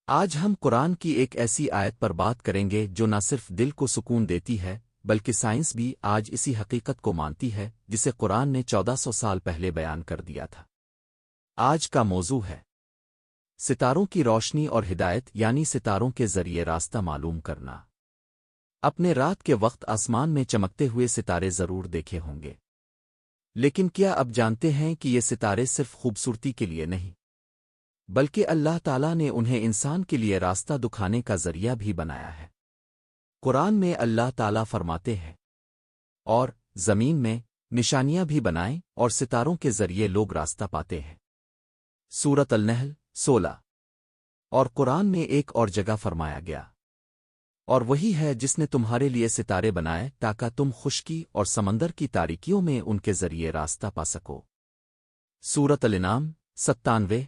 آج ہم قرآن کی ایک ایسی آیت پر بات کریں گے جو نہ صرف دل کو سکون دیتی ہے بلکہ سائنس بھی آج اسی حقیقت کو مانتی ہے جسے قرآن نے 1400 سال پہلے بیان کر دیا تھا۔ آج کا موضوع ہے ستاروں کی روشنی اور ہدایت، یعنی ستاروں کے ذریعے راستہ معلوم کرنا۔ اپنے رات کے وقت آسمان میں چمکتے ہوئے ستارے ضرور دیکھے ہوں گے، لیکن کیا اب جانتے ہیں کہ یہ ستارے صرف خوبصورتی کے لیے نہیں بلکہ اللہ تعالیٰ نے انہیں انسان کے لیے راستہ دکھانے کا ذریعہ بھی بنایا ہے؟ قرآن میں اللہ تعالیٰ فرماتے ہیں، اور زمین میں نشانیاں بھی بنائیں اور ستاروں کے ذریعے لوگ راستہ پاتے ہیں۔ سورۃ النحل 16۔ اور قرآن میں ایک اور جگہ فرمایا گیا، اور وہی ہے جس نے تمہارے لیے ستارے بنائے تاکہ تم خشکی اور سمندر کی تاریکیوں میں ان کے ذریعے راستہ پا سکو۔ سورۃ الانعام 97۔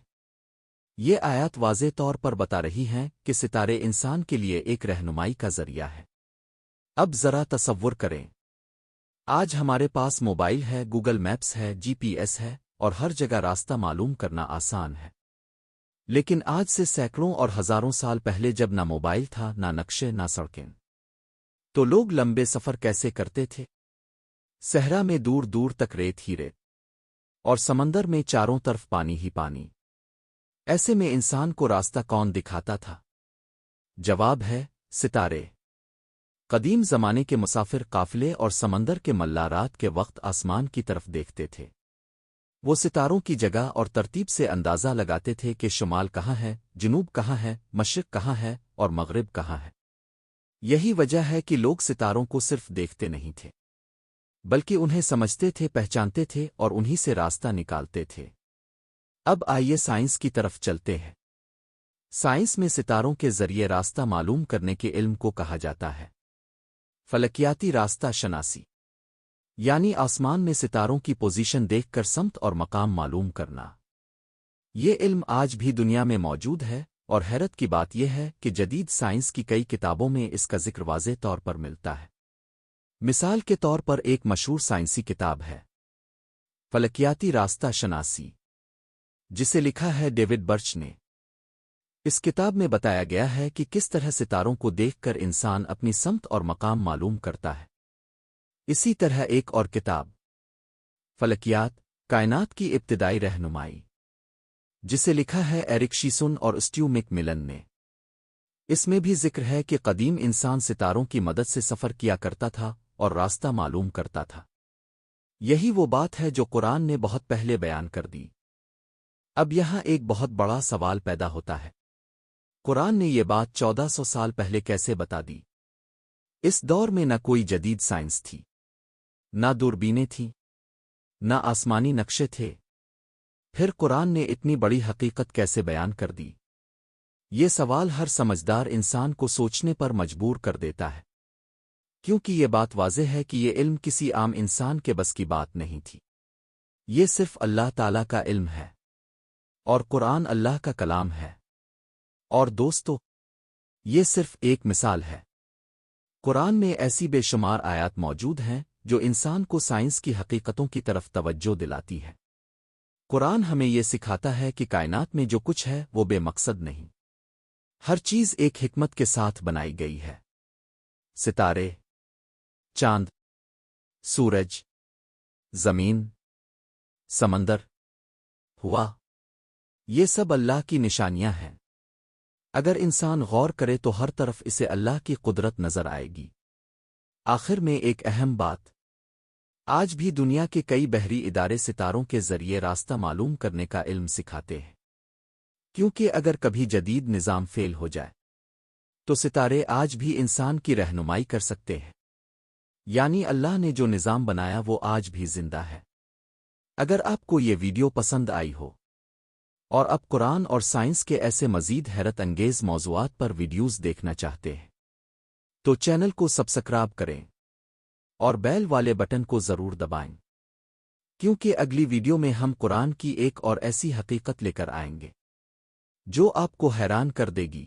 یہ آیات واضح طور پر بتا رہی ہیں کہ ستارے انسان کے لیے ایک رہنمائی کا ذریعہ ہے۔ اب ذرا تصور کریں، آج ہمارے پاس موبائل ہے، گوگل میپس ہے، جی پی ایس ہے، اور ہر جگہ راستہ معلوم کرنا آسان ہے۔ لیکن آج سے سینکڑوں اور ہزاروں سال پہلے جب نہ موبائل تھا، نہ نقشے، نہ سڑکیں، تو لوگ لمبے سفر کیسے کرتے تھے؟ صحرا میں دور دور تک ریت ہی ریت، اور سمندر میں چاروں طرف پانی ہی پانی۔ ایسے میں انسان کو راستہ کون دکھاتا تھا؟ جواب ہے ستارے۔ قدیم زمانے کے مسافر قافلے اور سمندر کے ملا رات کے وقت آسمان کی طرف دیکھتے تھے۔ وہ ستاروں کی جگہ اور ترتیب سے اندازہ لگاتے تھے کہ شمال کہاں ہے، جنوب کہاں ہے، مشرق کہاں ہے اور مغرب کہاں ہے۔ یہی وجہ ہے کہ لوگ ستاروں کو صرف دیکھتے نہیں تھے بلکہ انہیں سمجھتے تھے، پہچانتے تھے اور انہی سے راستہ نکالتے تھے۔ اب آئیے سائنس کی طرف چلتے ہیں۔ سائنس میں ستاروں کے ذریعے راستہ معلوم کرنے کے علم کو کہا جاتا ہے فلکیاتی راستہ شناسی، یعنی آسمان میں ستاروں کی پوزیشن دیکھ کر سمت اور مقام معلوم کرنا۔ یہ علم آج بھی دنیا میں موجود ہے، اور حیرت کی بات یہ ہے کہ جدید سائنس کی کئی کتابوں میں اس کا ذکر واضح طور پر ملتا ہے۔ مثال کے طور پر ایک مشہور سائنسی کتاب ہے فلکیاتی راستہ شناسی، جسے لکھا ہے ڈیوڈ برچ نے۔ اس کتاب میں بتایا گیا ہے کہ کس طرح ستاروں کو دیکھ کر انسان اپنی سمت اور مقام معلوم کرتا ہے۔ اسی طرح ایک اور کتاب فلکیات، کائنات کی ابتدائی رہنمائی، جسے لکھا ہے ایرک شیسن اور اسٹیو مک ملن نے۔ اس میں بھی ذکر ہے کہ قدیم انسان ستاروں کی مدد سے سفر کیا کرتا تھا اور راستہ معلوم کرتا تھا۔ یہی وہ بات ہے جو قرآن نے بہت پہلے بیان کر دی۔ اب یہاں ایک بہت بڑا سوال پیدا ہوتا ہے، قرآن نے یہ بات 1400 سال پہلے کیسے بتا دی؟ اس دور میں نہ کوئی جدید سائنس تھی، نہ دوربینیں تھیں، نہ آسمانی نقشے تھے۔ پھر قرآن نے اتنی بڑی حقیقت کیسے بیان کر دی؟ یہ سوال ہر سمجھدار انسان کو سوچنے پر مجبور کر دیتا ہے، کیونکہ یہ بات واضح ہے کہ یہ علم کسی عام انسان کے بس کی بات نہیں تھی۔ یہ صرف اللہ تعالیٰ کا علم ہے، اور قرآن اللہ کا کلام ہے۔ اور دوستو، یہ صرف ایک مثال ہے۔ قرآن میں ایسی بے شمار آیات موجود ہیں جو انسان کو سائنس کی حقیقتوں کی طرف توجہ دلاتی ہے۔ قرآن ہمیں یہ سکھاتا ہے کہ کائنات میں جو کچھ ہے وہ بے مقصد نہیں، ہر چیز ایک حکمت کے ساتھ بنائی گئی ہے۔ ستارے، چاند، سورج، زمین، سمندر، ہوا، یہ سب اللہ کی نشانیاں ہیں۔ اگر انسان غور کرے تو ہر طرف اسے اللہ کی قدرت نظر آئے گی۔ آخر میں ایک اہم بات، آج بھی دنیا کے کئی بحری ادارے ستاروں کے ذریعے راستہ معلوم کرنے کا علم سکھاتے ہیں، کیونکہ اگر کبھی جدید نظام فیل ہو جائے تو ستارے آج بھی انسان کی رہنمائی کر سکتے ہیں، یعنی اللہ نے جو نظام بنایا وہ آج بھی زندہ ہے۔ اگر آپ کو یہ ویڈیو پسند آئی ہو اور اب قرآن اور سائنس کے ایسے مزید حیرت انگیز موضوعات پر ویڈیوز دیکھنا چاہتے ہیں تو چینل کو سبسکرائب کریں اور بیل والے بٹن کو ضرور دبائیں، کیونکہ اگلی ویڈیو میں ہم قرآن کی ایک اور ایسی حقیقت لے کر آئیں گے جو آپ کو حیران کر دے گی۔